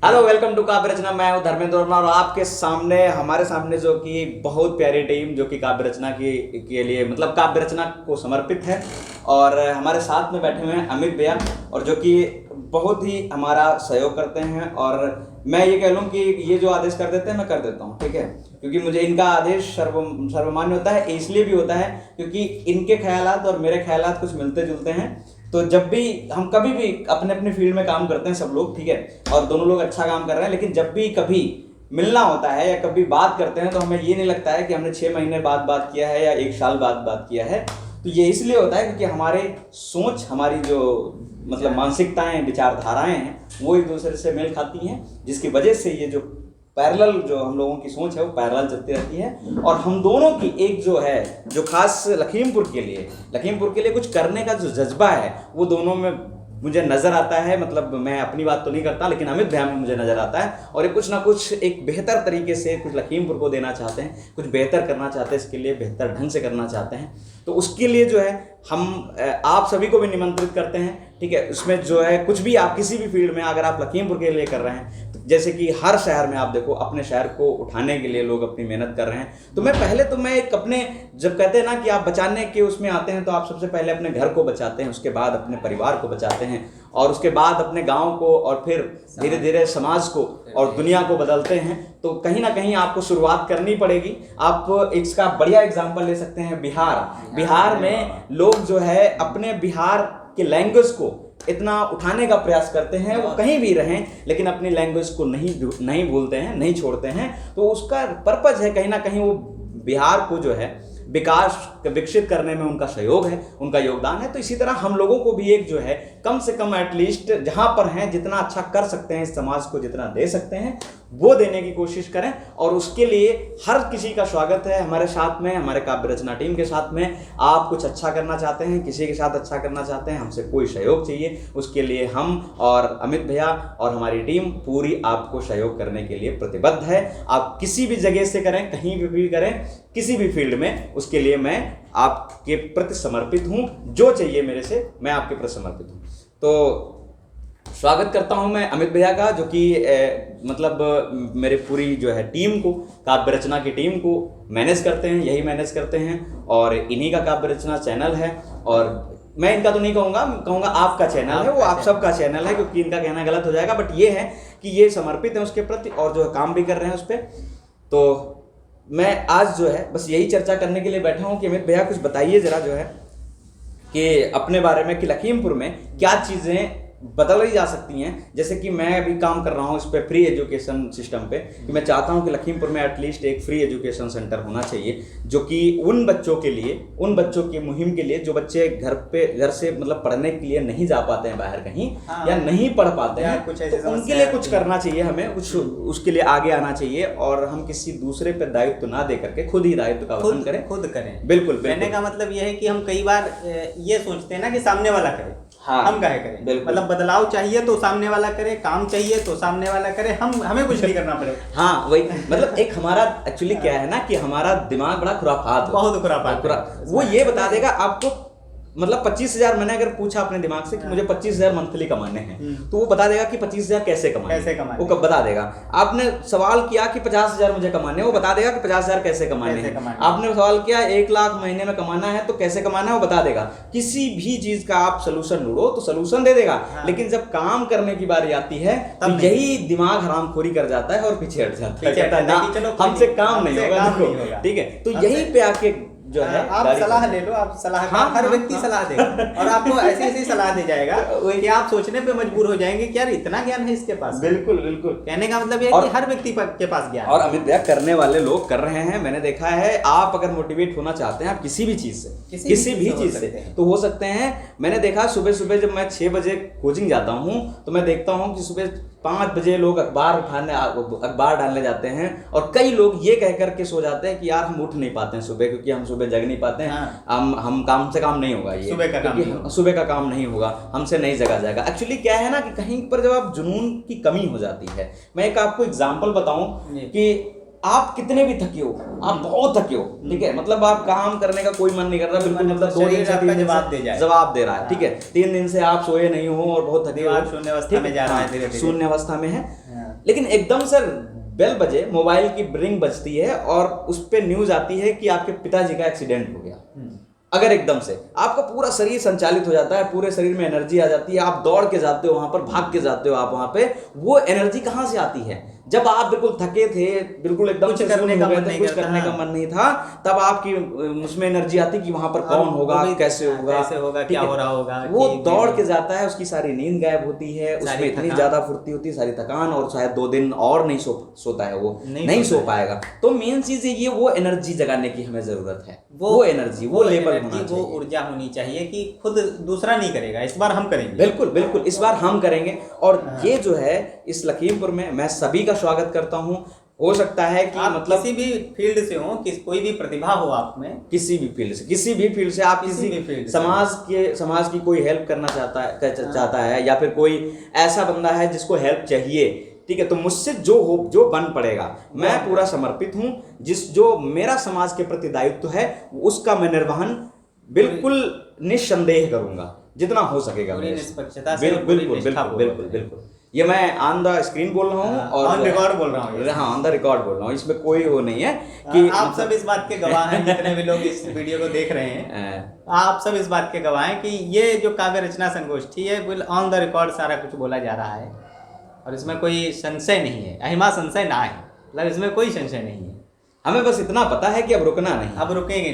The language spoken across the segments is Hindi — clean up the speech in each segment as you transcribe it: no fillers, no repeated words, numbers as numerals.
हेलो, वेलकम टू काव्य रचना। मैं हूं धर्मेंद्र वर्मा और आपके सामने हमारे सामने जो कि बहुत प्यारी टीम जो कि काव्य रचना के लिए मतलब काव्य रचना को समर्पित है। और हमारे साथ में बैठे हुए हैं अमित भैया, और जो कि बहुत ही हमारा सहयोग करते हैं। और मैं ये कह लूँ कि ये जो आदेश कर देते हैं मैं कर देता हूँ, ठीक है, क्योंकि मुझे इनका आदेश सर्वमान्य होता है। इसलिए भी होता है क्योंकि इनके ख्यालात और मेरे ख्यालात कुछ मिलते जुलते हैं। तो जब भी हम कभी भी अपने अपने फील्ड में काम करते हैं सब लोग, ठीक है, और दोनों लोग अच्छा काम कर रहे हैं, लेकिन जब भी कभी मिलना होता है या कभी बात करते हैं तो हमें ये नहीं लगता है कि हमने 6 महीने बाद बात किया है या 1 साल बाद बात किया है। तो ये इसलिए होता है क्योंकि हमारे सोच, हमारी जो मतलब मानसिकताएं, विचारधाराएं हैं, वो एक दूसरे से मेल खाती हैं, जिसकी वजह से ये जो पैरेलल जो हम लोगों की सोच है वो पैरेलल चलती रहती है। और हम दोनों की एक जो है जो खास लखीमपुर के लिए कुछ करने का जो जज्बा है वो दोनों में मुझे नज़र आता है। मतलब मैं अपनी बात तो नहीं करता, लेकिन अमित भैया में मुझे नज़र आता है। और ये कुछ ना कुछ एक बेहतर तरीके से कुछ लखीमपुर को देना चाहते हैं, कुछ बेहतर करना चाहते हैं, इसके लिए बेहतर ढंग से करना चाहते हैं। तो उसके लिए जो है हम आप सभी को भी निमंत्रित करते हैं, ठीक है। उसमें जो है कुछ भी आप किसी भी फील्ड में अगर आप लखीमपुर के लिए कर रहे हैं, तो जैसे कि हर शहर में आप देखो अपने शहर को उठाने के लिए लोग अपनी मेहनत कर रहे हैं। तो मैं एक अपने, जब कहते हैं ना कि आप बचाने के उसमें आते हैं, तो आप सबसे पहले अपने घर को बचाते हैं, उसके बाद अपने परिवार को बचाते हैं, और उसके बाद अपने गांव को, और फिर धीरे धीरे समाज को और दुनिया को बदलते हैं। तो कहीं ना कहीं आपको शुरुआत करनी पड़ेगी। आप इसका बढ़िया एग्जांपल ले सकते हैं बिहार में लोग जो है अपने बिहार के लैंग्वेज को इतना उठाने का प्रयास करते हैं। वो कहीं भी रहें लेकिन अपनी लैंग्वेज को नहीं भूलते हैं, नहीं छोड़ते हैं। तो उसका पर्पज है कहीं ना कहीं वो बिहार को जो है विकसित करने में उनका सहयोग है, उनका योगदान है। तो इसी तरह हम लोगों को भी एक जो है कम से कम एटलीस्ट जहां पर हैं जितना अच्छा कर सकते हैं, इस समाज को जितना दे सकते हैं वो देने की कोशिश करें। और उसके लिए हर किसी का स्वागत है हमारे साथ में, हमारे काव्य रचना टीम के साथ में। आप कुछ अच्छा करना चाहते हैं, किसी के साथ अच्छा करना चाहते हैं, हमसे कोई सहयोग चाहिए, उसके लिए हम और अमित भैया और हमारी टीम पूरी आपको सहयोग करने के लिए प्रतिबद्ध है। आप किसी भी जगह से करें, कहीं भी करें, किसी भी फील्ड में, उसके लिए मैं आपके प्रति समर्पित हूं। जो चाहिए मेरे से, मैं आपके प्रति समर्पित हूं। तो स्वागत करता हूं मैं अमित भैया का, जो कि मतलब मेरे पूरी जो है टीम को, काव्य रचना की टीम को मैनेज करते हैं, यही मैनेज करते हैं। और इन्हीं का काव्य रचना चैनल है। और मैं इनका तो नहीं कहूँगा आपका चैनल है, वो आप सबका चैनल है, क्योंकि इनका कहना गलत हो जाएगा। बट ये है कि ये समर्पित है उसके प्रति और जो काम भी कर रहे हैं उस पर। तो मैं आज जो है बस यही चर्चा करने के लिए बैठा हूँ कि अमित भैया कुछ बताइए ज़रा जो है कि अपने बारे में, कि लखीमपुर में क्या चीज़ें बदल जा सकती हैं। जैसे कि मैं अभी काम कर रहा हूँ इस पर फ्री एजुकेशन सिस्टम पे, कि मैं चाहता हूँ कि लखीमपुर में एटलीस्ट एक फ्री एजुकेशन सेंटर होना चाहिए, जो कि उन बच्चों की मुहिम के लिए जो बच्चे घर से मतलब पढ़ने के लिए नहीं जा पाते हैं बाहर कहीं, या नहीं पढ़ पाते हैं, कुछ तो उनके लिए कुछ करना चाहिए, हमें कुछ उसके लिए आगे आना चाहिए। और हम किसी दूसरे पर दायित्व ना दे करके खुद ही दायित्व का वहन करें, खुद करें। बिल्कुल। कहने का मतलब यह है कि हम कई बार ये सोचते हैं ना कि सामने वाला करे, हाँ, हम काहे करें। मतलब बदलाव चाहिए तो सामने वाला करे, काम चाहिए तो सामने वाला करे, हमें कुछ नहीं करना पड़े। हाँ वही, मतलब एक हमारा एक्चुअली क्या है ना कि हमारा दिमाग बड़ा खुराफात, बहुत खुराफात, वो ये बता देगा आपको। मतलब 25,000 मैंने अगर पूछा अपने दिमाग से कि मुझे 25,000 मंथली कमाने हैं, तो वो बता देगा कि 25,000 कैसे कमाने, वो कब बता देगा। आपने सवाल किया कि 50,000 मुझे कमाने, वो बता देगा कि 50,000 कैसे कमाने हैं। आपने सवाल किया 1 लाख महीने में कमाना है तो कैसे कमाना है, वो बता देगा। किसी भी चीज का आप सोल्यूशन ढूंढो तो सोल्यूशन दे देगा। लेकिन जब काम करने की बारी आती है तो यही दिमाग हरामखोरी कर जाता है और पीछे हट जाता है, हमसे काम नहीं होगा, ठीक है। तो यहीं पे आके जो है आप सलाह ले लो, आप सलाह, हर व्यक्ति सलाह देगा और आपको ऐसी सलाह दे जाएगा कि आप सोचने पे मजबूर हो जाएंगे कि यार इतना ज्ञान है इसके पास। बिल्कुल। कहने का मतलब ये है कि हर व्यक्ति के पास ज्ञान। और अमित भैया करने वाले लोग कर रहे हैं, मैंने देखा है। आप अगर मोटिवेट होना चाहते हैं, आप किसी भी चीज से, किसी भी चीज से तो हो सकते हैं। मैंने देखा सुबह जब मैं 6 बजे कोचिंग जाता हूँ तो मैं देखता हूँ कि सुबह 5 बजे लोग अखबार डालने जाते हैं। और कई लोग ये कह करके सो जाते हैं कि यार हम उठ नहीं पाते हैं सुबह, क्योंकि हम सुबह जग नहीं पाते हैं। हम काम से काम नहीं होगा, ये सुबह का काम नहीं होगा, हमसे नहीं जगा जाएगा। एक्चुअली क्या है ना कि कहीं पर जब आप जुनून की कमी हो जाती है, मैं एक आपको एग्जांपल बताऊं कि आप कितने भी थके हो, आप बहुत थके हो, ठीक है, मतलब आप काम करने का कोई मन नहीं कर रहा, बिल्कुल मतलब 2 दिन से 3 दिन से जवाब दे रहा है, ठीक है, 3 दिन से आप सोए नहीं हो और बहुत थके हो, शून्य अवस्था में जा रहा है, धीरे-धीरे शून्य अवस्था में है, लेकिन एकदम से बेल बजे, मोबाइल की रिंग बजती है और उस पे न्यूज आती है कि आपके पिताजी का एक्सीडेंट हो गया। अगर एकदम से आपका पूरा शरीर संचालित हो जाता है, पूरे शरीर में एनर्जी आ जाती है, आप दौड़ के जाते हो वहां पर, भाग के जाते हो आप वहां पे, वो एनर्जी कहां से आती है? जब आप बिल्कुल थके थे, बिल्कुल एकदम कुछ करने का मन कुछ करने का मन नहीं था, तब आपकी उसमें एनर्जी आती कि वहां पर कौन होगा, कैसे होगा, क्या हो रहा होगा, वो दौड़ के जाता है, उसकी सारी नींद गायब होती है, उसमें इतनी ज्यादा फुर्ती होती है, सारी थकान, और शायद 2 दिन और नहीं सोता है, वो नहीं सो पाएगा। तो मेन चीज ये वो एनर्जी जगाने की हमें जरूरत है, वो एनर्जी, वो लेवल होना चाहिए, वो ऊर्जा होनी चाहिए कि खुद दूसरा नहीं करेगा, इस बार हम करेंगे। बिल्कुल बिल्कुल, इस बार हम करेंगे। और ये जो है इस लखीमपुर में मैं सभी का स्वागत करता हूँ। हो सकता है कि मतलब किसी भी फील्ड से हो, कोई भी प्रतिभा हो आप में, किसी भी फील्ड से आप किसी भी फील्ड समाज की कोई हेल्प करना चाहता है या फिर कोई ऐसा बंदा है जिसको हेल्प चाहिए, ठीक है, तो मुझसे जो बन पड़ेगा, मैं पूरा समर्पित हूँ। जो मेरा समाज के प्रति दायित्व है उसका मैं निर्वहन बिल्कुल निस्संदेह करूंगा, जितना हो सकेगा। निष्पक्षता से, बिल्कुल ये मैं ऑन द स्क्रीन बोल रहा हूँ और ऑन रिकॉर्ड बोल रहा हूँ। हाँ, ऑन द रिकॉर्ड बोल रहा हूँ, इसमें कोई वो नहीं है कि आप सब इस बात के गवाह हैं, जितने भी लोग इस वीडियो को देख रहे हैं, आप सब इस बात के गवाह हैं कि ये जो काव्य रचना संगोष्ठी है, बिल्कुल ऑन द रिकॉर्ड सारा कुछ बोला जा रहा है और इसमें कोई संशय नहीं है, अहिमा संशय ना है, मतलब इसमें कोई संशय नहीं है। हमें बस इतना पता है कि अब रुकना नहीं, अब रुकेंगे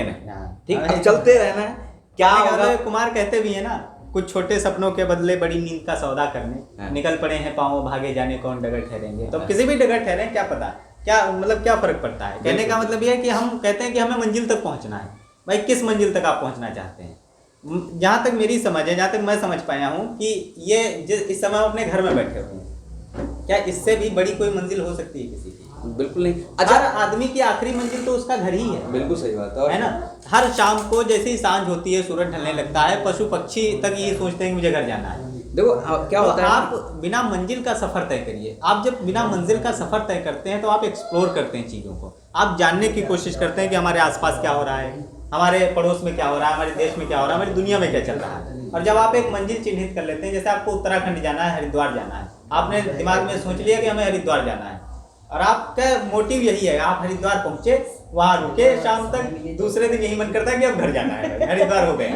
नहीं, ठीक, अब चलते रहना है। क्या होगा? कुमार कहते भी है ना, कुछ छोटे सपनों के बदले बड़ी नींद का सौदा करने निकल पड़े हैं पांव भागे, जाने कौन डगर ठहरेंगे। तो किसी भी डगर ठहरे, क्या पता, क्या मतलब क्या फर्क पड़ता है। कहने का मतलब यह है कि हम कहते हैं कि हमें मंजिल तक पहुंचना है। भाई किस मंजिल तक आप पहुंचना चाहते हैं? जहाँ तक मेरी समझ है, जहाँ तक मैं समझ पाया हूँ कि ये इस समय अपने घर में बैठे हुए हैं, क्या इससे भी बड़ी कोई मंजिल हो सकती है किसी की? बिल्कुल नहीं। हर आदमी की आखिरी मंजिल तो उसका घर ही है। बिल्कुल सही बात है ना। हर शाम को जैसे ही सांझ होती है, सूरज ढलने लगता है, पशु पक्षी तक ये सोचते हैं कि मुझे घर जाना है। देखो क्या होता है, आप बिना मंजिल का सफर तय करिए। आप जब बिना मंजिल का सफर तय करते हैं तो आप एक्सप्लोर करते हैं चीज़ों को, आप जानने की कोशिश करते हैं कि हमारे आसपास क्या हो रहा है, हमारे पड़ोस में क्या हो रहा है, हमारे देश में क्या हो रहा है, हमारी दुनिया में क्या चल रहा है। और जब आप एक मंजिल चिन्हित कर लेते हैं, जैसे आपको उत्तराखंड जाना है, हरिद्वार जाना है, आपने दिमाग में सोच लिया कि हमें हरिद्वार जाना है और आपका मोटिव यही है, आप हरिद्वार पहुंचे, वहां रुके शाम तक, दूसरे दिन यही मन करता है कि अब घर जाना है, हरिद्वार हो गए।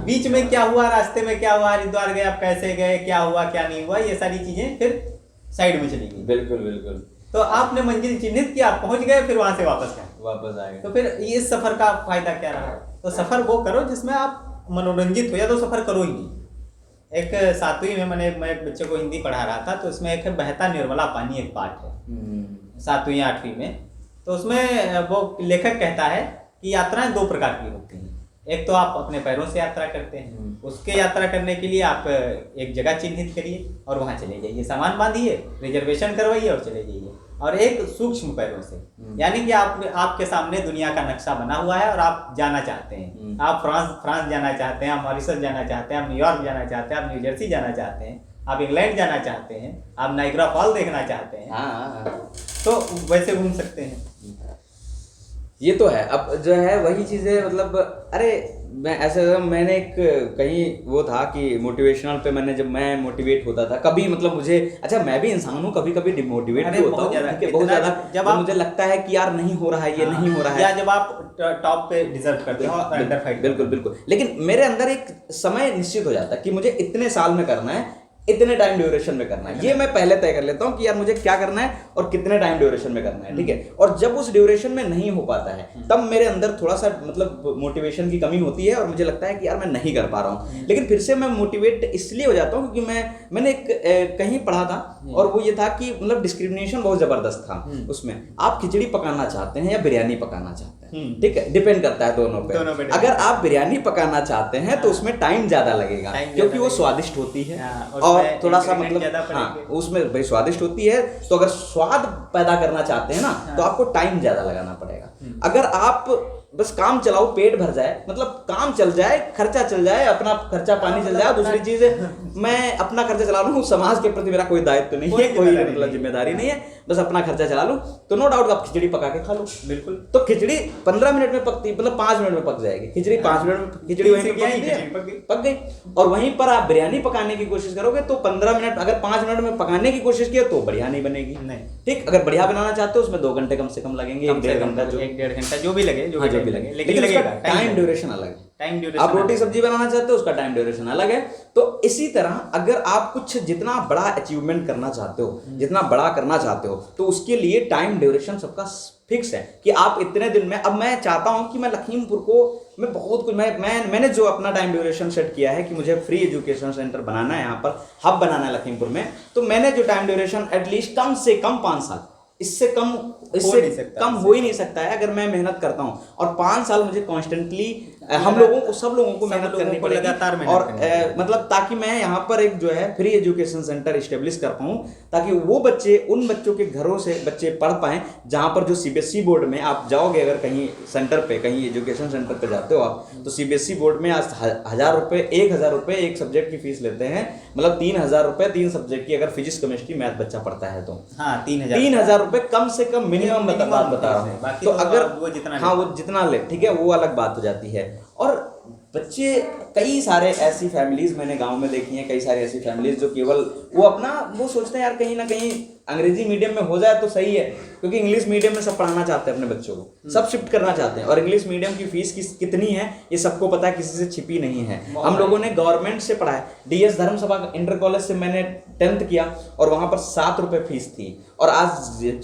बीच में क्या हुआ, रास्ते में क्या हुआ, हरिद्वार गए, आप कैसे गए, क्या हुआ क्या नहीं हुआ, ये सारी चीजें फिर साइड में चली गई। बिल्कुल बिल्कुल। तो आपने मंजिल चिन्हित किया, आप पहुंच गए, फिर वहां से वापस आए। तो फिर इस सफर का फायदा क्या रहा? तो सफर वो करो जिसमें आप मनोरंजित हो, या तो सफर करो ही नहीं। एक 7वीं में मैं एक बच्चे को हिंदी पढ़ा रहा था, तो उसमें एक बहता निर्मला पानी एक पाठ है 7वीं 8वीं में। तो उसमें वो लेखक कहता है कि यात्राएं 2 प्रकार की होती हैं। एक तो आप अपने पैरों से यात्रा करते हैं, उसके यात्रा करने के लिए आप एक जगह चिन्हित करिए और वहाँ चले जाइए, सामान बांधिए, रिजर्वेशन करवाइए और चले जाइए। और एक सूक्ष्म पैरों से, यानी कि आपके सामने दुनिया का नक्शा बना हुआ है और आप जाना चाहते हैं, आप फ्रांस जाना चाहते हैं, आप मॉरिशस जाना चाहते हैं, आप न्यूयॉर्क जाना चाहते हैं, आप न्यू जर्सी जाना चाहते हैं, आप इंग्लैंड जाना चाहते हैं, आप नाइग्रा फॉल देखना चाहते हैं, तो वैसे घूम सकते हैं। ये तो है। अब जो है वही चीज़ें, मतलब अरे मैंने एक कहीं वो था कि मोटिवेशनल पे जब मैं मोटिवेट होता था कभी, मतलब मुझे, अच्छा मैं भी इंसान हूँ, कभी कभी डिमोटिवेट भी होता हूँ बहुत ज़्यादा, जब मुझे लगता है कि यार नहीं हो रहा है, ये नहीं हो रहा है, या जब आप टॉप पे डिजर्व करते हो अंडर फाइट। बिल्कुल बिल्कुल। लेकिन मेरे अंदर एक समय निश्चित हो जाता है कि मुझे इतने साल में करना है, इतने टाइम ड्यूरेशन में करना है। ये मैं पहले तय कर लेता हूँ कि यार मुझे क्या करना है और कितने टाइम ड्यूरेशन में करना है, ठीक है। और जब उस ड्यूरेशन में नहीं हो पाता है, तब मेरे अंदर थोड़ा सा मतलब मोटिवेशन की कमी होती है और मुझे लगता है कि यार मैं नहीं कर पा रहा हूँ। लेकिन फिर से मैं मोटिवेट इसलिए हो जाता हूँ क्योंकि मैंने एक कहीं पढ़ा था और वो ये था कि मतलब डिस्क्रिमिनेशन बहुत जबरदस्त था उसमें। आप खिचड़ी पकाना चाहते हैं या बिरयानी पकाना चाहते हैं, ठीक है, डिपेंड करता है दोनों पे। अगर आप बिरयानी पकाना चाहते हैं तो उसमें टाइम ज्यादा लगेगा क्योंकि वो स्वादिष्ट होती है और थोड़ा सा मतलब उसमें भाई स्वादिष्ट होती है। तो अगर स्वाद पैदा करना चाहते हैं ना तो आपको टाइम ज्यादा लगाना पड़ेगा। अगर आप बस काम चलाओ, पेट भर जाए, मतलब काम चल जाए, खर्चा चल जाए, अपना खर्चा पानी चल जाए। दूसरी चीज मैं अपना खर्चा चला लूँ, समाज के प्रति मेरा कोई दायित्व नहीं है, कोई मतलब जिम्मेदारी नहीं है, बस अपना खर्चा चला लूँ, तो नो डाउट आप खिचड़ी पका के खा लो। बिल्कुल। तो खिचड़ी 15 मिनट में पकती, मतलब 5 मिनट में पक जाएगी खिचड़ी, 5 मिनट में खिचड़ी वहीं पक गई। और वहीं पर आप बिरयानी पकाने की कोशिश करोगे तो 15 मिनट, अगर 5 मिनट में पकाने की कोशिश किया तो बढ़िया नहीं बनेगी। ठीक, अगर बढ़िया बनाना चाहते हो उसमें 2 घंटे कम से कम लगेंगे, 1-1.5 घंटा, जो 1-1.5 घंटा जो भी लगे, लेकिन उसका टाइम ड्यूरेशन अलग है। आप रोटी सब्जी बनाना चाहते हो उसका टाइम ड्यूरेशन अलग है। तो इसी तरह अगर आप कुछ जितना बड़ा अचीवमेंट करना चाहते हो, जितना बड़ा करना चाहते हो, तो उसके लिए टाइम ड्यूरेशन सबका फिक्स है कि आप इतने दिन में। अब मैं चाहता हूं कि मैं लखीमपुर को, मैं बहुत कुछ, मैंने जो अपना टाइम ड्यूरेशन सेट किया है कि मुझे फ्री एजुकेशन सेंटर बनाना है, यहाँ पर हब बनाना है लखीमपुर में, तो मैंने जो टाइम ड्यूरेशन एटलीस्ट कम से कम 5 साल, इससे कम हो ही नहीं सकता है अगर मैं मेहनत करता हूं। और 5 साल मुझे कॉन्स्टेंटली हम लोगों को, सब लोगों को मेहनत करनी पड़ेगी, लगातार और मतलब ताकि मैं यहाँ पर एक जो है फ्री एजुकेशन सेंटर इस्टेब्लिश कर पाऊँ, ताकि वो बच्चे, उन बच्चों के घरों से बच्चे पढ़ पाएं जहाँ पर जो सीबीएसई बोर्ड में आप जाओगे, अगर कहीं सेंटर पे, कहीं एजुकेशन सेंटर पे जाते हो आप, तो सीबीएसई बोर्ड में आज 1000 रुपये, 1000 रुपये एक सब्जेक्ट की फीस लेते हैं, मतलब 3000 रुपये 3 सब्जेक्ट की, अगर फिजिक्स केमिस्ट्री मैथ बच्चा पढ़ता है तो 3000 रुपये कम से कम मिनिमम बता रहा हूँ। तो अगर वो जितना ले, ठीक है, वो अलग बात हो जाती है। और बच्चे, कई सारे ऐसी फैमिलीज मैंने गांव में देखी हैं, कई सारी ऐसी फैमिलीज जो केवल वो अपना वो सोचते हैं यार कहीं ना कहीं अंग्रेजी मीडियम में हो जाए तो सही है, क्योंकि इंग्लिश मीडियम में सब पढ़ाना चाहते हैं अपने बच्चों को, सब शिफ्ट करना चाहते हैं। और इंग्लिश मीडियम की फीस कितनी है ये सबको पता है, किसी से छिपी नहीं है। हम लोगों ने गवर्नमेंट से पढ़ा है, DS धर्मसभा इंटर कॉलेज से मैंने 10th किया और वहां पर 7 रुपये फीस थी। और आज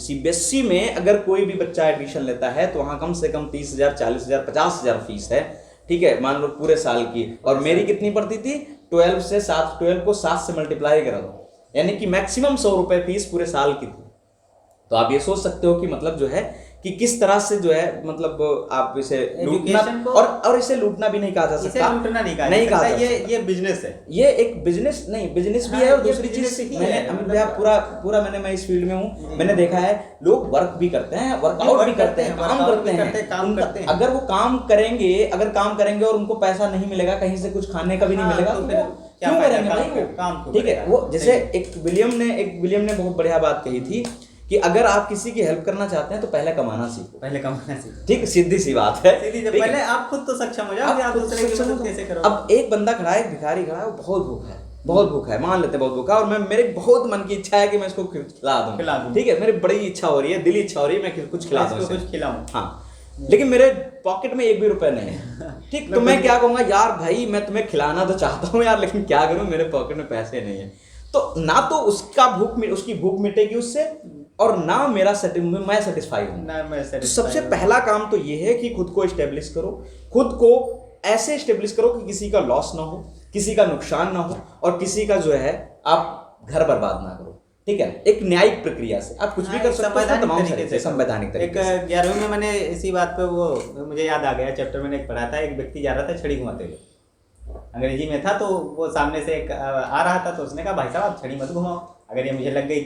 CBSE में अगर कोई भी बच्चा एडमिशन लेता है तो वहां कम से कम 30,000, 40,000, 50,000 फीस है, ठीक है, मान लो पूरे साल की। और मेरी कितनी पड़ती थी? 12 को 7 से मल्टीप्लाई करा दो, यानी कि मैक्सिमम 100 रुपये फीस पूरे साल की थी। तो आप ये सोच सकते हो कि मतलब जो है कि किस तरह से जो है, मतलब आप इसे लूटना, और इसे लूटना भी नहीं कहा जा सकता, इसे लूटना नहीं कहा जाता, ये बिजनेस है, ये एक बिजनेस नहीं, बिजनेस भी है। और दूसरी चीज मैंने अमित भैया पूरा मैं इस फील्ड में हूँ, मैंने देखा है लोग वर्क भी करते हैं, वर्कआउट भी करते हैं, काम करते हैं। अगर वो काम करेंगे और उनको पैसा नहीं मिलेगा, कहीं से कुछ खाने का भी नहीं मिलेगा, तो क्यों करेंगे भाई वो? ठीक है, वो जैसे एक विलियम ने बहुत बढ़िया बात कही थी कि अगर आप किसी की हेल्प करना चाहते हैं तो पहले कमाना सीखो। ठीक, सीधी सी बात है। पहले आप खुद तो सक्षम हो जाओ, आप दूसरे की मदद कैसे करोगे? अब एक बंदा खड़ा है, एक भिखारी खड़ा है, वो बहुत भूखा है, मान लेते बहुत भूखा, और मेरे बहुत मन की इच्छा है कि मैं इसको खिला दूं। ठीक है, मेरी बड़ी इच्छा हो रही है, दिली इच्छा हो रही है, मैं कुछ खिला दूं, कुछ खिलाऊं। हाँ, लेकिन मेरे पॉकेट में 1 भी रुपए नहीं है। ठीक, तो मैं क्या कहूंगा, यार भाई मैं तुम्हें खिलाना तो चाहता हूँ यार, लेकिन क्या करूं, मेरे पॉकेट में पैसे नहीं है। तो ना तो उसकी भूख मिटेगी उससे, और ना मैं सेटिस्फाई हूँ। तो सबसे पहला काम तो ये है कि खुद को एस्टेब्लिश करो, खुद को ऐसे एस्टेब्लिश करो कि किसी का लॉस ना हो, किसी का नुकसान ना हो, और किसी का जो है आप घर बर्बाद ना करो। ठीक है, एक न्यायिक प्रक्रिया से आप कुछ भी कर सकते हो, तमाम संवैधानिक तरीके से। 11वीं में मैंने इसी बात पे, वो मुझे याद आ गया, चैप्टर मैंने एक पढ़ा था, एक व्यक्ति जा रहा था छड़ी घुमाते हुए, अंग्रेजी में था, तो वो सामने से एक आ रहा था, तो उसने कहा भाई साहब आप छड़ी मत घुमाओ, अगर ये मुझे लग गई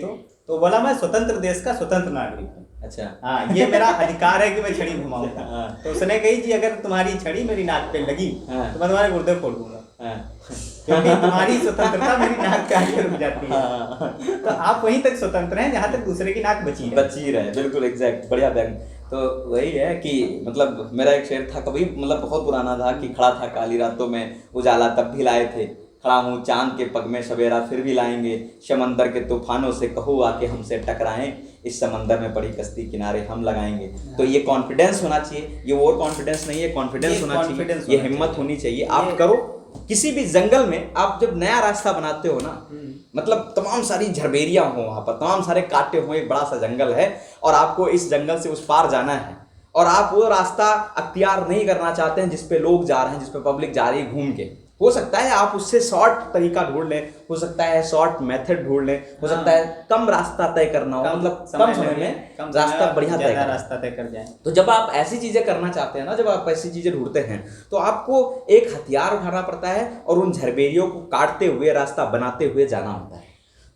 तो बोला मैं स्वतंत्र देश का स्वतंत्र नागरिक हूँ। अच्छा, हाँ, ये मेरा अधिकार है कि मैं छड़ी घुमाऊंगा। तो उसने कही जी अगर तुम्हारी छड़ी मेरी नाक पे लगी तो मैं तुम्हारे गुर्दे फोड़ दूंगा, क्योंकि तुम्हारी स्वतंत्रता मेरी नाक पे आके रुक जाती है। तो आप वहीं तक स्वतंत्र हैं जहाँ तक दूसरे की नाक बची रहे। बिल्कुल एग्जैक्ट, बढ़िया बैग। तो वही है कि मतलब मेरा एक शेर था, कभी मतलब बहुत पुराना था, कि खड़ा था काली रातों में उजाला तब भी लाए थे, खड़ा हूँ चांद के पग में सवेरा फिर भी लाएंगे, समंदर के तूफानों से कहो आके हमसे टकराएं, इस समंदर में पड़ी कश्ती किनारे हम लगाएंगे। तो ये कॉन्फिडेंस होना चाहिए, ये और कॉन्फिडेंस नहीं है, कॉन्फिडेंस होना चाहिए, ये हिम्मत होनी चाहिए। आप करो, किसी भी जंगल में आप जब नया रास्ता बनाते हो ना, मतलब तमाम सारी झरबेरियां हो, वहां पर तमाम सारे कांटे हो, एक बड़ा सा जंगल है और आपको इस जंगल से उस पार जाना है, और आप वो रास्ता अख्तियार नहीं करना चाहते हैं जिसपे लोग जा रहे हैं, जिसपे पब्लिक जा रही है घूम के। हो सकता है आप उससे शॉर्ट तरीका ढूंढ लें, हो सकता है शॉर्ट मेथड ढूंढ लें, हो सकता है कम रास्ता तय करना हो, मतलब कम समय में रास्ता बढ़िया तय कर जाए। तो जब आप ऐसी चीजें करना चाहते हैं ना, जब आप ऐसी चीजें ढूंढते हैं, तो आपको एक हथियार उठाना पड़ता है और उन झरबेरियों को काटते हुए रास्ता बनाते हुए जाना होता है।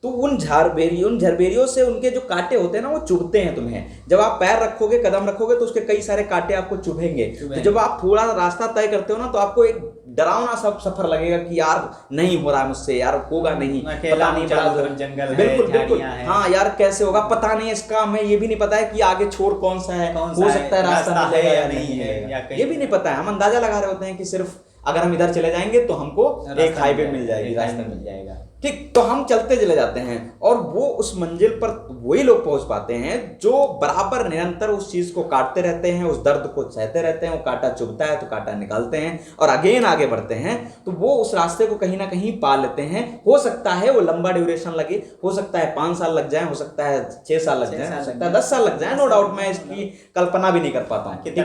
तो उन झरबेरियों से उनके जो कांटे होते हैं ना वो चुभते हैं तुम्हें। जब आप पैर रखोगे, कदम रखोगे तो उसके कई सारे कांटे आपको चुभेंगे। तो जब आप थोड़ा रास्ता तय करते हो ना तो आपको एक डरावना सा सफर लगेगा कि यार नहीं हो रहा है मुझसे, यार होगा नहीं, पता नहीं, बड़ा जंगल है, बिल्कुल बिल्कुल, झाड़ियां हैं। हाँ यार कैसे होगा पता नहीं इसका, हमें ये भी नहीं पता है कि आगे छोर कौन सा है, हो सकता है रास्ता है मिलेगा या या नहीं है, या है, कहीं ये भी नहीं पता है। हम अंदाजा लगा रहे होते हैं कि सिर्फ अगर हम इधर चले जाएंगे तो हमको एक हाईवे मिल जाएगी, रास्ता मिल जाएगा, ठीक। तो हम चलते चले जाते हैं और वो उस मंजिल पर वही लोग पहुंच पाते हैं जो बराबर निरंतर उस चीज को काटते रहते हैं, उस दर्द को सहते रहते हैं। वो कांटा चुभता है तो कांटा निकालते हैं और अगेन आगे बढ़ते हैं, तो वो उस रास्ते को कहीं ना कहीं पा लेते हैं। हो सकता है वो लंबा ड्यूरेशन लगे, हो सकता है 5 साल लग जाए, हो सकता है 6 साल लग जाए, हो सकता है 10 साल लग जाए, नो डाउट। मैं इसकी कल्पना भी नहीं कर पाता हूँ, ठीक है,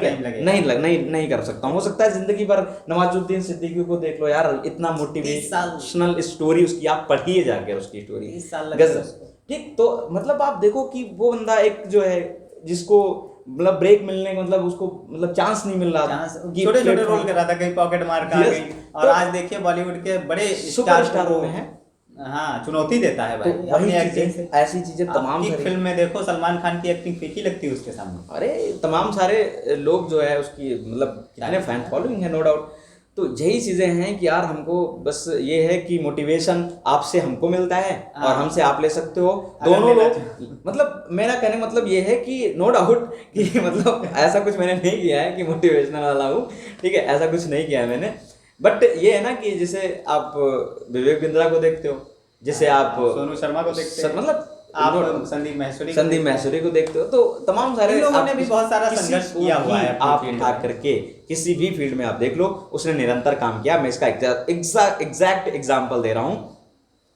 नहीं कर सकता हूँ। हो सकता है जिंदगी भर नवाजुद्दीन सिद्दीकी को देख लो यार, इतना मोटिवेशनल स्टोरी उसकी आप पढ़िए जाकर, उसकी स्टोरी गजब, ठीक। तो मतलब आप देखो कि वो बंदा एक जो है जिसको मतलब ब्रेक मिलने का मतलब उसको मतलब चांस नहीं मिल रहा था, छोटे छोटे रोल कर रहा था, कहीं पॉकेट मार का गई, और आज देखिए बॉलीवुड के बड़े सुपरस्टारों में है, हाँ चुनौती देता है भाई। तो वही चीजें, ऐसी चीजें तमाम फिल्म में देखो सलमान खान की एक्टिंग फीकी लगती है उसके सामने। अरे तमाम सारे लोग जो है उसकी मतलब कितने फैन फॉलोइंग है, नो डाउट। तो यही चीजें हैं कि यार हमको बस ये है कि मोटिवेशन आपसे हमको मिलता है और हमसे आप ले सकते हो, दोनों लोग। मतलब मेरा कहने मतलब ये है कि नो डाउट कि मतलब ऐसा कुछ मैंने नहीं किया है कि मोटिवेशनल वाला हूँ, ठीक है, ऐसा कुछ नहीं किया है मैंने। बट ये है ना कि जैसे आप विवेक बिंद्रा को देखते हो, जैसे आप सोनू शर्मा को देखते हो, मतलब आप संदीप मैसूरी को देखते हो, तो तमाम सारे लोगों ने भी बहुत सारा संघर्ष किया हुआ है। आप उठा करके किसी भी फील्ड में आप देख लो, उसने निरंतर काम किया। मैं इसका एग्जैक्ट एग्जांपल दे रहा हूं,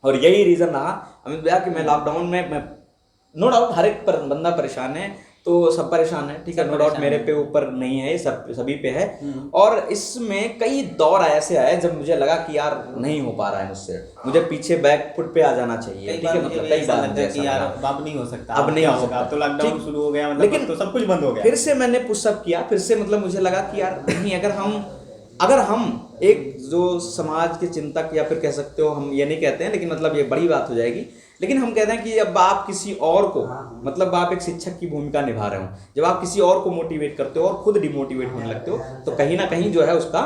और यही रीजन रहा अमित भैया कि मैं लॉकडाउन में, मैं नो डाउट हर एक बंदा परेशान है, तो सब परेशान है, ठीक है, नो डाउट मेरे पे ऊपर नहीं है, सब सभी पे है। और इसमें कई दौर ऐसे आए जब मुझे लगा कि यार नहीं हो पा रहा है मुझसे, मुझे पीछे बैक फुट पे आ जाना चाहिए, ठीक है, मतलब कई बार कि यार अब नहीं हो सकता, अब नहीं होगा, अब तो लॉकडाउन शुरू हो गया, मतलब लेकिन तो सब कुछ बंद हो गया। फिर से मैंने पुशअप किया, फिर से मतलब मुझे लगा कि यार नहीं, अगर हम एक जो समाज के चिंतक, या फिर कह सकते हो, हम ये नहीं कहते हैं लेकिन मतलब ये बड़ी बात हो जाएगी, लेकिन हम कहते हैं कि अब आप किसी और को, मतलब आप एक शिक्षक की भूमिका निभा रहे हो, जब आप किसी और को मोटिवेट करते हो और खुद डिमोटिवेट होने लगते हो, तो कहीं ना कहीं जो है उसका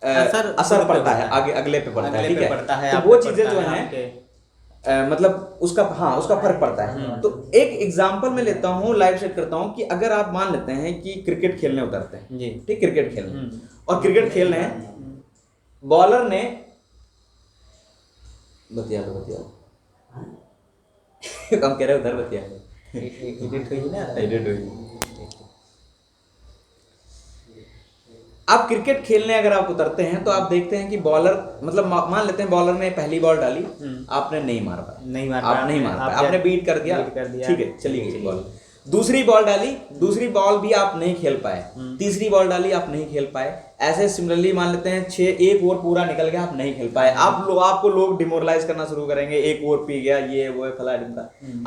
असर पड़ता है, आगे अगले पे पड़ता है, ठीक है। तो वो चीजें जो हैं मतलब उसका फर्क पड़ता है। तो एक एग्जांपल मैं लेता हूँ, लाइव सेट करता हूँ कि अगर आप मान लेते हैं कि क्रिकेट खेलने उतरते हैं, ठीक, क्रिकेट खेलने, और क्रिकेट खेल रहे हैं, बॉलर ने बतिया हम कह रहे उधर बतिया एडिट हुई ना, एडिट हुई। आप क्रिकेट खेलने अगर आप उतरते हैं तो आप देखते हैं कि बॉलर, मतलब मान लेते हैं बॉलर ने पहली बॉल डाली, आपने नहीं मार पाया, आपने बीट कर दिया, ठीक है, चलिए गई बॉल। दूसरी बॉल डाली, दूसरी बॉल भी आप नहीं खेल पाए, तीसरी बॉल डाली, आप नहीं खेल पाए। ऐसे सिमिलरली मान लेते हैं 6 एक ओवर पूरा निकल गया, आप नहीं खेल पाए, आपको लोग डिमोरलाइज करना शुरू करेंगे, एक ओवर पी गया, ये वो है, फला ढिमका।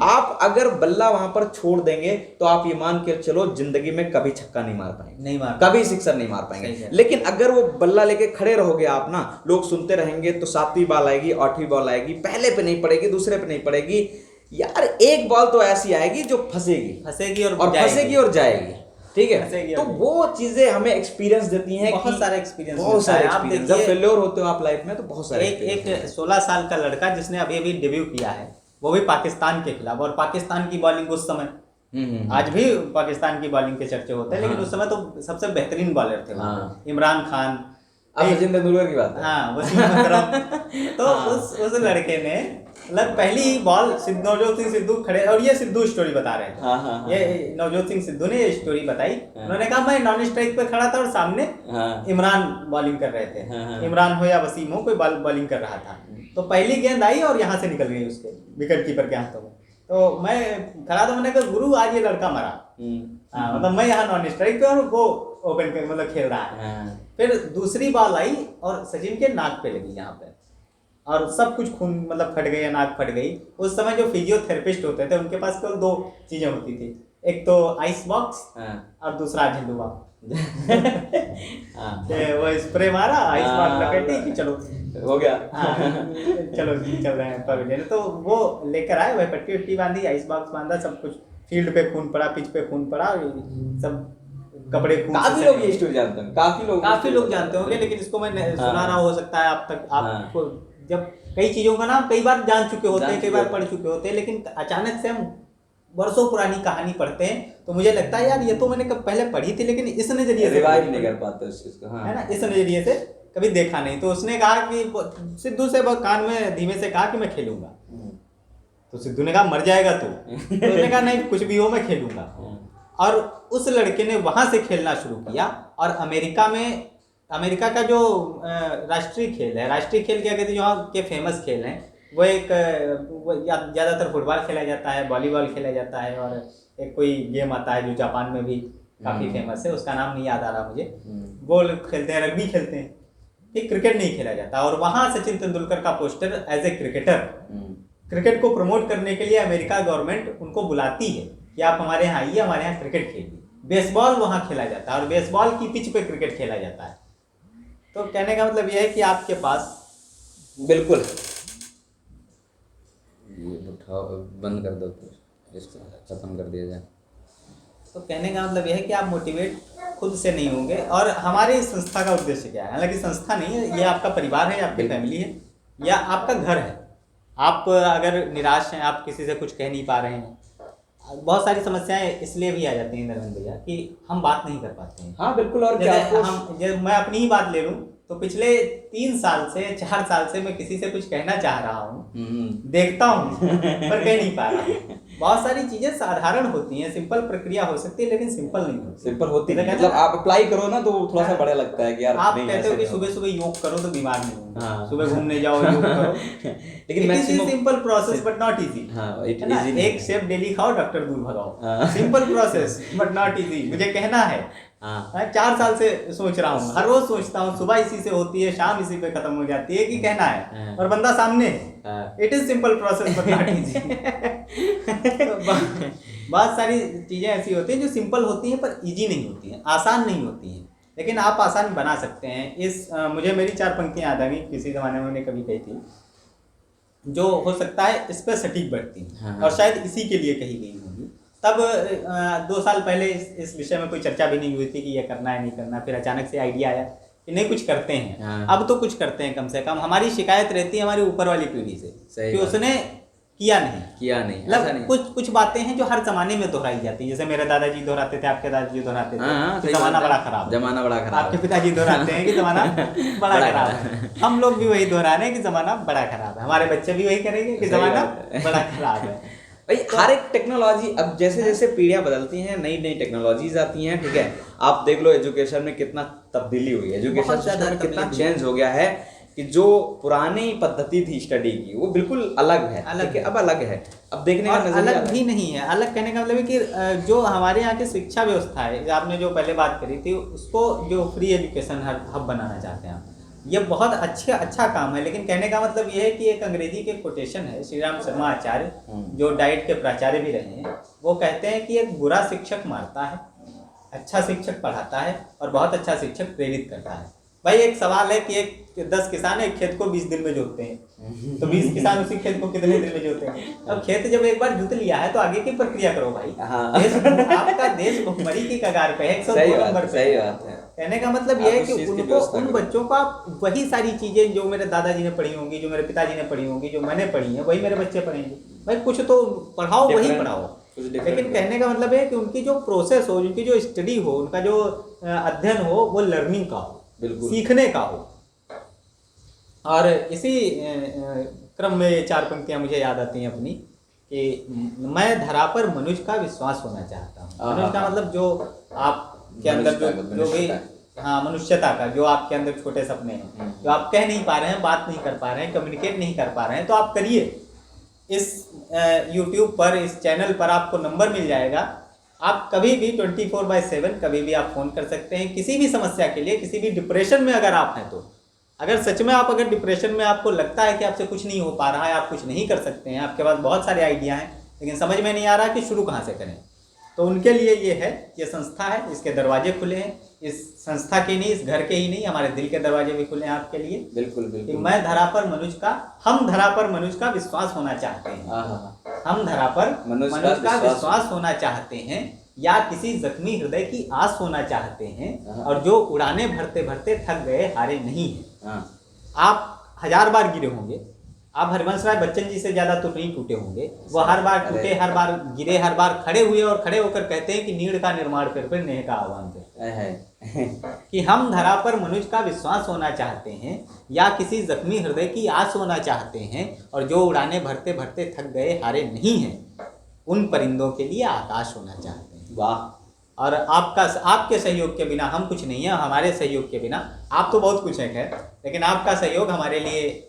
आप अगर बल्ला वहां पर छोड़ देंगे तो आप ये मान के चलो जिंदगी में कभी छक्का नहीं मार पाएंगे, कभी सिक्सर नहीं मार पाएंगे। लेकिन अगर वो बल्ला लेके खड़े रहोगे आप ना, लोग सुनते रहेंगे, तो 7वीं बॉल आएगी, 8वीं बॉल आएगी, पहले पे नहीं पड़ेगी, दूसरे पे नहीं पड़ेगी, यार एक बॉल तो ऐसी आएगी जो फंसेगी और जाएगी, ठीक है। तो वो चीजें हमें एक्सपीरियंस देती हैं, बहुत सारे एक्सपीरियंस आप जब फेल्योर होते हो आप लाइफ में, तो बहुत सारे एक 16 साल का लड़का जिसने अभी डेब्यू किया है, वो भी पाकिस्तान के खिलाफ, और पाकिस्तान की बॉलिंग उस समय, आज भी पाकिस्तान की बॉलिंग के चर्चे होते हैं, लेकिन उस समय तो सबसे बेहतरीन बॉलर थे इमरान खान, सचिन तेंदुलकर की बात है, हाँ वसीम अकरम। तो उस लड़के ने मतलब पहली बॉल नवजोत सिंह सिद्धू खड़े, और ये सिद्धू स्टोरी बता रहे थे, ये नवजोत सिंह सिद्धू ने ये स्टोरी बताई। उन्होंने कहा मैं नॉन स्ट्राइक पे खड़ा था और सामने इमरान बॉलिंग कर रहे थे, इमरान हो या वसीम हो, कोई बॉलिंग कर रहा था। तो पहली गेंद आई और यहाँ से निकल गई उसके विकेट कीपर के हाथों में। तो मैं खड़ा था, मैंने कहा गुरु आज ये लड़का मरा, मतलब मैं यहाँ नॉन स्ट्राइक पे और वो ओपन पे मतलब खेल रहा है। फिर दूसरी बॉल आई और सचिन के नाक पे लगी यहाँ पे, और सब कुछ खून मतलब फट गई, नाक फट गई। उस समय जो फिजियोथेरेपिस्ट होते थे उनके पास केवल 2 चीजें होती थी, एक तो आइस बॉक्स और दूसरा झंडुआ। वो स्प्रे मारा, आइस बॉक्स लपेटी कि चलो। हो गया। हाँ चलो चल रहे हैं पवेलियन, तो वो लेकर आए, वह पट्टी वट्टी बांधी, आइस बॉक्स बांधा, सब कुछ, फील्ड पे खून पड़ा, पिच पे खून पड़ा, सब कपड़े खून काफी से लोग सने ये स्टोरी जानते हैं, काफी लोग जानते होंगे, लेकिन इसको मैं हाँ। सुना रहा हो सकता है आप तक, हाँ। आपको जब कई चीजों का नाम कई बार जान चुके होते हैं, कई बार चुके पढ़ चुके होते हैं, लेकिन अचानक से हम वर्षों पुरानी कहानी पढ़ते हैं तो मुझे लगता है यार ये तो मैंने कब पहले पढ़ी थी, लेकिन इस नजरिए से रिवाइव नहीं कर पाते उस चीज को। हाँ। है ना, इस नजरिए से कभी देखा नहीं। तो उसने कहा कि सिद्धू से कान में धीमे से कहा कि मैं खेलूंगा, तो सिद्धू ने कहा मर जाएगा तू, तो उसने कहा नहीं कुछ भी हो मैं खेलूंगा। और उस लड़के ने वहां से खेलना शुरू किया, और अमेरिका का जो राष्ट्रीय खेल है, राष्ट्रीय खेल क्या कहते हैं, जो वहाँ के फेमस खेल हैं, वो एक ज़्यादातर फुटबॉल खेला जाता है, वॉलीबॉल खेला जाता है, और एक कोई गेम आता है जो जापान में भी काफ़ी फेमस है, उसका नाम नहीं याद आ रहा मुझे, वो लोग खेलते हैं, रग्बी खेलते हैं, ठीक, क्रिकेट नहीं खेला जाता। और वहाँ सचिन तेंदुलकर का poster as a cricketer, cricket को प्रमोट करने के लिए अमेरिका गवर्नमेंट उनको बुलाती है कि आप हमारे यहाँ आइए, हमारे यहाँ क्रिकेट खेलिए। बेसबॉल वहाँ खेला जाता है, और बेसबॉल की पिच पे क्रिकेट खेला जाता है। तो कहने का मतलब यह है कि आपके पास बिल्कुल, ये उठाओ बंद कर दो तो इसको खत्म कर दिया जाए। तो कहने का मतलब यह है कि आप मोटिवेट खुद से नहीं होंगे। और हमारी संस्था का उद्देश्य क्या है, हालांकि संस्था नहीं है, ये आपका परिवार है, आपकी फैमिली है, या आपका घर है। आप अगर निराश हैं, आप किसी से कुछ कह नहीं पा रहे हैं, बहुत सारी समस्याएं इसलिए भी आ जाती हैं धर्मेंद्र भैया कि हम बात नहीं कर पाते हैं। हाँ बिल्कुल। और जैसे मैं अपनी ही बात ले लूं तो पिछले 3 साल से 4 साल से मैं किसी से कुछ कहना चाह रहा हूँ, देखता हूँ पर कह नहीं पा रहा हूँ। बहुत सारी चीजें साधारण होती हैं, सिंपल प्रक्रिया हो सकती है, लेकिन सिंपल नहीं होती। सिंपल होती है, मतलब आप अप्लाई करो ना तो थोड़ा सा बड़ा लगता है कि यार आप कहते हो कि सुबह सुबह योग करो तो बीमार नहीं होंगे, हाँ। सुबह घूमने जाओ योग करो, लेकिन maximum simple process but not easy. एक सेब डेली खाओ, डॉक्टर दूर भगाओ, simple process but not easy. मुझे कहना है, 4 साल से सोच रहा हूँ, हर रोज सोचता हूँ, सुबह इसी से होती है, शाम इसी पे खत्म हो जाती है कि कहना है, और बंदा सामने है। It is simple process but not easy. बहुत सारी चीजें ऐसी होती हैं जो सिंपल होती हैं पर इजी नहीं होती हैं, आसान नहीं होती हैं, लेकिन आप आसान बना सकते हैं। मुझे मेरी 4 पंक्तियां याद आ गई, किसी जमाने में मैंने कभी कही थी, जो हो सकता है इस पर सटीक बैठती हैं, और शायद इसी के लिए कही गई होगी। तब 2 साल पहले इस विषय में कोई चर्चा भी नहीं हुई थी कि ये करना है नहीं करना, फिर अचानक से आइडिया आया कि नहीं कुछ करते हैं। अब तो कुछ करते हैं, कम से कम। हमारी शिकायत रहती है हमारी ऊपर वाली पीढ़ी से कि उसने किया नहीं। मतलब कुछ बातें हैं जो हर जमाने में दोहराई जाती है, जैसे मेरे दादाजी दोहराते थे, आपके दादाजी दोहराते थे, जमाना बड़ा खराब है। आपके पिताजी दोहराते हैं कि जमाना बड़ा खराब है। हम लोग भी वही दोहरा रहे हैं कि जमाना बड़ा खराब है, हमारे बच्चे भी वही करेंगे कि जमाना बड़ा खराब है। भाई हर एक टेक्नोलॉजी, अब जैसे जैसे पीढ़ियां बदलती हैं, नई नई टेक्नोलॉजीज आती हैं, ठीक है। आप देख लो एजुकेशन में कितना तब्दीली हुई है, एजुकेशन सिस्टम में कितना चेंज हो गया है कि जो पुरानी पद्धति थी स्टडी की वो बिल्कुल अलग है, अब अलग है। अब देखने का नजरिया अलग भी नहीं है। अलग कहने का मतलब है कि जो हमारे यहाँ की शिक्षा व्यवस्था है, आपने जो पहले बात करी थी, उसको जो फ्री एजुकेशन हब बनाना चाहते हैं आप, ये बहुत अच्छा काम है। लेकिन कहने का मतलब ये है कि एक अंग्रेजी के कोटेशन है, श्री राम शर्मा आचार्य जो डाइट के प्राचार्य भी रहे हैं, वो कहते हैं कि एक बुरा शिक्षक मारता है, अच्छा शिक्षक पढ़ाता है, और बहुत अच्छा शिक्षक प्रेरित करता है। भाई एक सवाल है कि एक 10 किसान एक खेत को 20 दिन में जोतते हैं, तो 20 किसान उसी खेत को कितने दिन में जोतते हैं? अब खेत जब एक बार जोत लिया है तो आगे की प्रक्रिया करो भाई। आपका देश भुखमरी की कगार पे है, 102 नंबर पे। सही बात है। कहने का मतलब ये है कि उनको, उन बच्चों को आप वही सारी चीजें जो मेरे दादाजी ने पढ़ी होंगी, जो मेरे पिताजी ने पढ़ी होंगी, जो मैंने पढ़ी है, वही मेरे बच्चे पढ़ेंगे। भाई कुछ तो पढ़ाओ, वही पढ़ाओ। लेकिन कहने का मतलब है कि उनकी जो प्रोसेस हो, उनकी जो स्टडी हो, उनका जो अध्ययन हो, वो लर्निंग का हो, सीखने का हो। और इसी क्रम में 4 पंक्तियां मुझे याद आती हैं अपनी, कि मैं धरा पर मनुष्य का विश्वास होना चाहता हूँ। मनुष्य का मतलब जो आपके अंदर जो भी, हाँ, मनुष्यता का, जो आपके अंदर छोटे सपने हैं, जो आप कह नहीं पा रहे हैं, बात नहीं कर पा रहे हैं, कम्युनिकेट नहीं कर पा रहे हैं, तो आप करिए। इस YouTube पर, इस चैनल पर आपको नंबर मिल जाएगा। आप कभी भी 24/7 कभी भी आप फ़ोन कर सकते हैं किसी भी समस्या के लिए। किसी भी डिप्रेशन में अगर आप हैं, तो अगर सच में आप अगर डिप्रेशन में आपको लगता है कि आपसे कुछ नहीं हो पा रहा है, आप कुछ नहीं कर सकते हैं, आपके पास बहुत सारे आइडिया हैं, लेकिन समझ में नहीं आ रहा कि शुरू कहाँ से करें, तो उनके लिए ये है, ये संस्था है, इसके दरवाजे खुले हैं। इस संस्था के नहीं, इस घर के ही नहीं, हमारे दिल के दरवाजे भी खुले हैं आपके लिए। बिल्कुल कि बिल्कुल। मैं धरा पर मनुष्य का, हम धरा पर मनुष्य का विश्वास होना चाहते हैं। हम धरा पर मनुष्य मनुष्य का का विश्वास होना चाहते हैं, या किसी जख्मी हृदय की आस होना चाहते हैं, और जो उड़ाने भरते भरते थक गए हारे नहीं है। आप 1000 बार गिरे होंगे, आप हरिवंश राय बच्चन जी से ज्यादा तो नहीं टूटे होंगे। वो हर बार टूटे, हर बार गिरे, हर बार खड़े हुए, और खड़े होकर कहते हैं कि नीड़ का निर्माण फिर नेह का आह्वान कर। कि हम धरा पर मनुष्य का विश्वास होना चाहते हैं, या किसी जख्मी हृदय की आस होना चाहते हैं, और जो उड़ाने भरते भरते थक गए हारे नहीं हैं, उन परिंदों के लिए आकाश होना चाहते हैं। वाह। और आपके सहयोग के बिना हम कुछ नहीं है, हमारे सहयोग के बिना आप तो बहुत कुछ है खैर, लेकिन आपका सहयोग हमारे लिए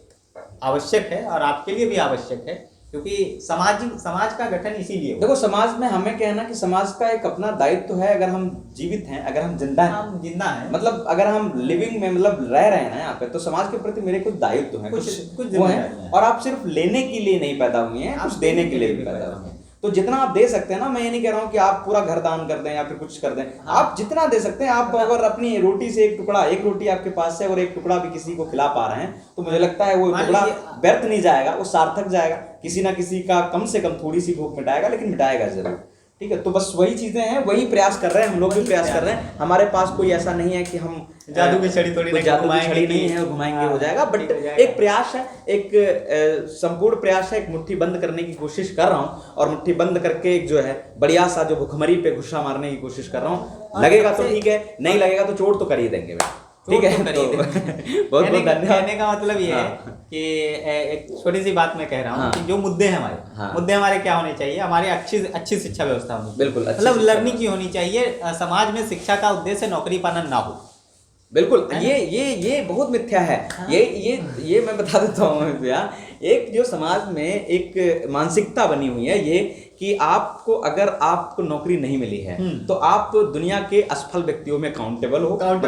आवश्यक है, और आपके लिए भी आवश्यक है, क्योंकि समाज का गठन इसीलिए देखो, समाज में हमें कहना कि समाज का एक अपना दायित्व है। अगर हम जीवित हैं, अगर हम जिंदा हैं, हम जिंदा हैं, मतलब अगर हम लिविंग में मतलब रह रहे हैं ना यहाँ पे, तो समाज के प्रति मेरे कुछ दायित्व है, कुछ वो है। और आप सिर्फ लेने के लिए नहीं पैदा हुए हैं, कुछ देने के लिए भी पैदा हुए हैं। तो जितना आप दे सकते हैं ना, मैं ये नहीं कह रहा हूँ कि आप पूरा घर दान कर दें या फिर कुछ कर दें। आप जितना दे सकते हैं, आप अगर अपनी रोटी से एक रोटी आपके पास है और एक टुकड़ा भी किसी को खिला पा रहे हैं, तो मुझे लगता है वो टुकड़ा व्यर्थ नहीं जाएगा, वो सार्थक जाएगा। किसी ना किसी का कम से कम थोड़ी सी भूख मिटाएगा, लेकिन मिटाएगा जरूर। ठीक है, तो बस वही चीजें हैं, वही प्रयास कर रहे हैं, हम लोग भी प्रयास कर रहे हैं। हमारे पास कोई ऐसा नहीं है कि हम जादू की छड़ी थोड़ी जादू की छड़ी नहीं है, घुमाएंगे हो जाएगा। बट एक प्रयास है, एक संपूर्ण प्रयास है, एक मुट्ठी बंद करने की कोशिश कर रहा हूँ, और मुट्ठी बंद करके एक जो है बढ़िया सा जो भुखमरी पे गुस्सा मारने की कोशिश कर रहा हूँ। लगेगा तो ठीक है, नहीं लगेगा तो चोट तो कर ही देंगे भाई। ठीक है, तो बहुत बहुत धन्यवाद। कहने का मतलब ये है कि एक छोटी सी बात मैं कह रहा हूँ कि जो मुद्दे हैं हमारे, मुद्दे हमारे क्या होने चाहिए, हमारे अच्छी शिक्षा व्यवस्था होनी चाहिए। बिल्कुल, मतलब लर्निंग की होनी चाहिए। समाज में शिक्षा का उद्देश्य नौकरी पाना ना हो। बिल्कुल, ये बहुत मिथ्या है। ये मैं बता देता हूँ भैया, एक जो समाज में एक मानसिकता बनी हुई है ये कि आपको, अगर आपको नौकरी नहीं मिली है तो आप दुनिया के असफल व्यक्तियों में काउंटेबल हो। आप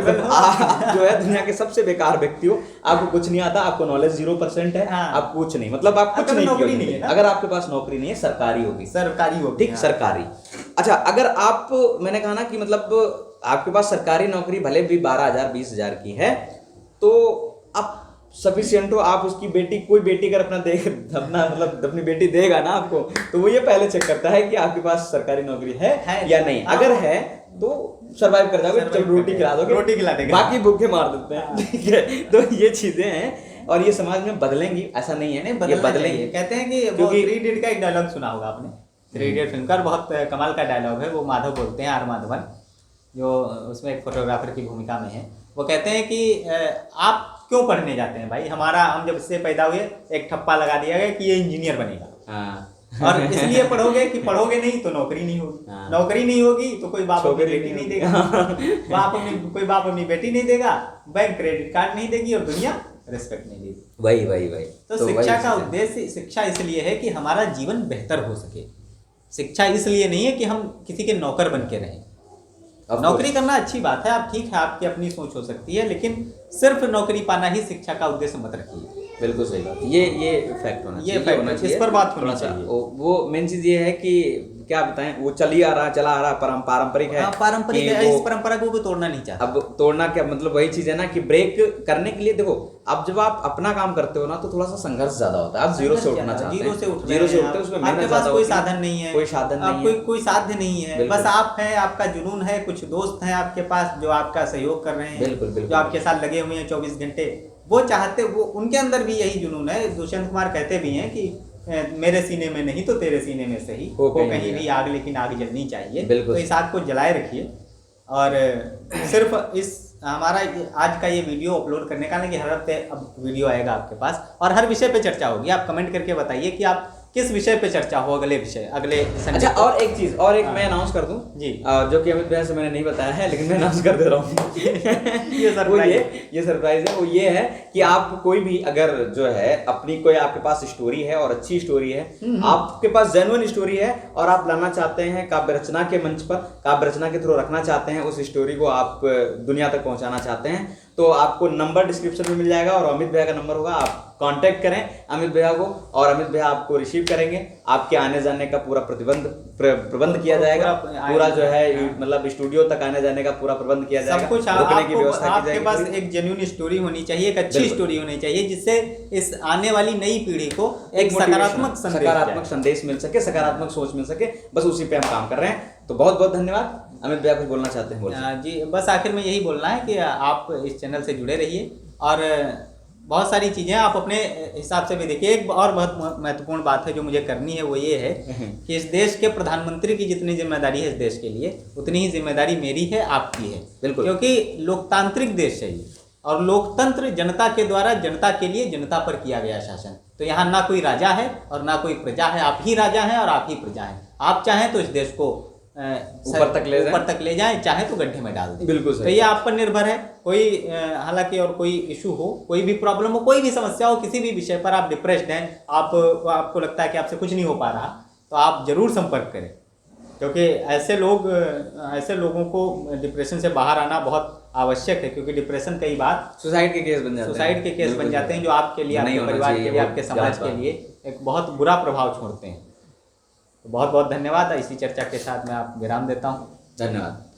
जो है दुनिया के सबसे बेकार व्यक्ति हो, आपको कुछ नहीं आता, आपको नॉलेज 0% है, आप कुछ नहीं, मतलब आप कुछ नहीं है। अगर आपके पास नौकरी नहीं है, सरकारी होगी, ठीक, सरकारी। अच्छा, अगर आप, मैंने कहा ना कि मतलब आपके पास सरकारी नौकरी भले भी 12,000 20,000 की है, तो आप सफिशिएंट हो। आप उसकी बेटी, कोई बेटी अगर अपना मतलब अपनी बेटी देगा ना आपको, तो वो ये पहले चेक करता है कि आपके पास सरकारी नौकरी है या नहीं। अगर है तो सर्वाइव कर जाओगे, चलो रोटी खिला देंगे, बाकी भूखे मार देते हैं। ठीक है, तो ये चीजें हैं, और ये समाज में बदलेंगी, ऐसा नहीं है, ये बदलेंगे। कहते हैं कि वो 3 इडियट का एक डायलॉग सुना होगा आपने, 3 इडियट फिल्म का, बहुत कमाल का डायलॉग है। वो माधव बोलते हैं, आर माधवन, जो उसमें एक फोटोग्राफर की भूमिका में है। वो कहते हैं कि आप क्यों पढ़ने जाते हैं भाई, हम जब इससे पैदा हुए एक ठप्पा लगा दिया गया कि ये इंजीनियर बनेगा। और इसलिए पढ़ोगे कि पढ़ोगे नहीं तो नौकरी नहीं होगी, नौकरी नहीं होगी तो कोई बाप अपनी बेटी नहीं देगा, कोई बाप अपनी बेटी नहीं देगा, बैंक क्रेडिट कार्ड नहीं देगी, और दुनिया रिस्पेक्ट नहीं देगी। वही तो शिक्षा का उद्देश्य, शिक्षा इसलिए है कि हमारा जीवन बेहतर हो सके। शिक्षा इसलिए नहीं है कि हम किसी के नौकर बन के रहें। नौकरी करना अच्छी बात है, आप ठीक है, आपकी अपनी सोच हो सकती है, लेकिन सिर्फ नौकरी पाना ही शिक्षा का उद्देश्य मत रखिए। बिल्कुल सही बात, ये फैक्ट होना चाहिए, इस पर बात होनी चाहिए। वो मेन चीज ये है कि क्या बताएं, वो चला आ रहा पारंपरिक है, पारंपरिक है, इस परंपरा को भी तोड़ना नहीं चाहते। अब तोड़ना क्या मतलब, वही चीज है ना कि ब्रेक करने के लिए, देखो अब जब आप अपना काम करते हो ना, तो थोड़ा सा संघर्ष ज्यादा होता है। आप जीरो से उठना चाहते हैं, जीरो से उठते, उसमें आपके पास कोई साधन नहीं है, कोई साध्य नहीं है, बस आप हैं, आपका जुनून है, कुछ दोस्त हैं आपके पास जो आपका सहयोग कर रहे हैं, जो आपके साथ लगे हुए हैं 24 घंटे। वो चाहते, वो उनके अंदर भी यही जुनून है। दुष्यंत कुमार कहते भी हैं कि मेरे सीने में नहीं तो तेरे सीने में सही हो कहीं भी आग, लेकिन आग जलनी चाहिए। तो इस आग को जलाए रखिए। और सिर्फ इस हमारा आज का ये वीडियो अपलोड करने का नहीं कि हर हफ्ते अब वीडियो आएगा आपके पास, और हर विषय पे चर्चा होगी। आप कमेंट करके बताइए कि आप किस विषय पे चर्चा हो अगले संडे। अच्छा, और एक चीज मैं अनाउंस कर दूं जी, जो कि अमित भैया से मैंने नहीं बताया है, लेकिन मैं अनाउंस कर दे रहा हूँ। ये सरप्राइज है। वो ये है कि आप कोई भी अगर जो है अपनी कोई आपके पास स्टोरी है और अच्छी स्टोरी है, आपके पास जेन्युइन स्टोरी है, और आप लाना चाहते हैं काव्य रचना के मंच पर, काव्य रचना के थ्रू रखना चाहते हैं, उस स्टोरी को आप दुनिया तक पहुंचाना चाहते हैं, तो आपको नंबर डिस्क्रिप्शन में मिल जाएगा और अमित भैया का नंबर होगा, आप कांटेक्ट करें अमित भैया को और अमित भैया आपको रिसीव करेंगे। आपके आने जाने का पूरा प्रबंध किया जाएगा, पूरा जो है मतलब स्टूडियो तक आने जाने का पूरा प्रबंध किया जाएगा, सब कुछ रुकने की व्यवस्था की आपके जाएगी। पास एक जेन्युइन स्टोरी होनी चाहिए, एक अच्छी स्टोरी होनी चाहिए, जिससे इस आने वाली नई पीढ़ी को एक सकारात्मक संदेश मिल सके, सकारात्मक सोच मिल सके, बस उसी पे हम काम कर रहे हैं। तो बहुत बहुत धन्यवाद। अमित भैया कुछ बोलना चाहते हैं? बोल जी, बस आखिर में यही बोलना है कि आप इस चैनल से जुड़े रहिए और बहुत सारी चीज़ें आप अपने हिसाब से भी देखिए। एक और बहुत महत्वपूर्ण बात है जो मुझे करनी है, वो ये है कि इस देश के प्रधानमंत्री की जितनी जिम्मेदारी है इस देश के लिए, उतनी ही जिम्मेदारी मेरी है, आपकी है। बिल्कुल, क्योंकि लोकतांत्रिक देश है ये, और लोकतंत्र जनता के द्वारा जनता के लिए जनता पर किया गया शासन। तो यहाँ ना कोई राजा है और ना कोई प्रजा है, आप ही राजा हैं और आप ही प्रजा हैं। आप चाहें तो इस देश को ऊपर तक ले जाएं, चाहे तो गड्ढे में डाल दें। बिल्कुल सही। तो ये आप पर निर्भर है। कोई हालांकि और कोई इशू हो, कोई भी प्रॉब्लम हो, कोई भी समस्या हो, किसी भी विषय पर आप डिप्रेस्ड हैं, आपको लगता है कि आपसे कुछ नहीं हो पा रहा, तो आप जरूर संपर्क करें। क्योंकि ऐसे लोगों को डिप्रेशन से बाहर आना बहुत आवश्यक है, क्योंकि डिप्रेशन कई बार सुसाइड के केस बन जाते हैं, जो आपके लिए, आपके परिवार के लिए, आपके समाज के लिए एक बहुत बुरा प्रभाव छोड़ते हैं। तो बहुत बहुत धन्यवाद। इसी चर्चा के साथ मैं आप विराम देता हूँ। धन्यवाद।